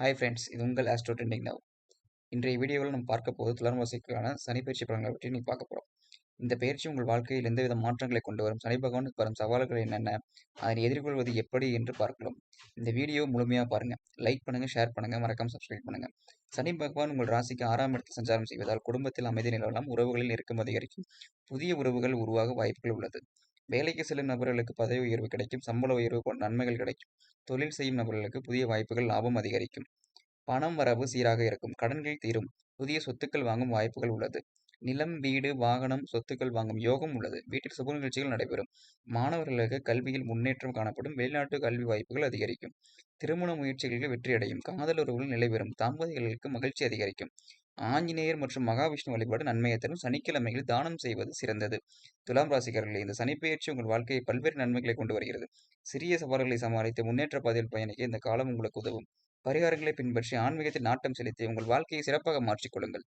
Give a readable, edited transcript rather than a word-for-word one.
Hi friends, இது உங்கள் astro trending now. இன்றைய வீடியோவில் நம்ம பார்க்க போது துலாம் ராசிக்கான சனி பயிற்சி பலன்களை பற்றி நீ பார்க்க போகிறோம். இந்த பயிற்சி உங்கள் வாழ்க்கையில் எந்தவித மாற்றங்களை கொண்டு வரும், சனி பகவானுக்கு வரும் சவால்கள் என்னென்ன, அதனை எதிர்கொள்வது எப்படி என்று பார்க்கலாம். இந்த வீடியோ முழுமையாக பாருங்க. லைக் பண்ணுங்க, ஷேர் பண்ணுங்க, மறக்காம சப்ஸ்கிரைப் பண்ணுங்க. சனி பகவான் உங்கள் ராசிக்கு 6ஆம் இடத்தில் சஞ்சாரம் செய்வதால் குடும்பத்தில் அமைதி நிலவலாம், உறவுகளில் நெருக்கம் அதிகரிக்கும், புதிய உறவுகள் உருவாக வாய்ப்புகள் உள்ளது. வேலைக்கு செல்லும் நபர்களுக்கு பதவி உயர்வு கிடைக்கும், சம்பள உயர்வு போன்ற நன்மைகள் கிடைக்கும். தொழில் செய்யும் நபர்களுக்கு புதிய வாய்ப்புகள், லாபம் அதிகரிக்கும். பணம் வரவு சீராக இருக்கும். கடன்கள் தீரும். புதிய சொத்துக்கள் வாங்கும் வாய்ப்புகள் உள்ளது. நிலம், வீடு, வாகனம், சொத்துக்கள் வாங்கும் யோகம் உள்ளது. வீட்டில் சுப நிகழ்ச்சிகள் நடைபெறும். மாணவர்களுக்கு கல்வியில் முன்னேற்றம் காணப்படும். வெளிநாட்டு கல்வி வாய்ப்புகள் அதிகரிக்கும். திருமண முயற்சிகளில் வெற்றியடையும். காதல் உறவுகள் நிலைபெறும். தம்பதிகளுக்கு மகிழ்ச்சி அதிகரிக்கும். ஆஞ்சநேயர் மற்றும் மகாவிஷ்ணு வழிபாடு நன்மையை தரும். சனிக்கிழமைகளில் தானம் செய்வது சிறந்தது. துலாம் ராசிக்காரர்களே, இந்த சனிப்பெயர்ச்சி உங்கள் வாழ்க்கையை பல்வேறு நன்மைகளை கொண்டு வருகிறது. சிறிய சவால்களை சமாளித்து முன்னேற்ற பாதையில் பயணிக்க இந்த காலம் உங்களுக்கு உதவும். பரிகாரங்களை பின்பற்றி ஆன்மீகத்தில் நாட்டம் செலுத்தி உங்கள் வாழ்க்கையை சிறப்பாக மாற்றிக் கொள்ளுங்கள்.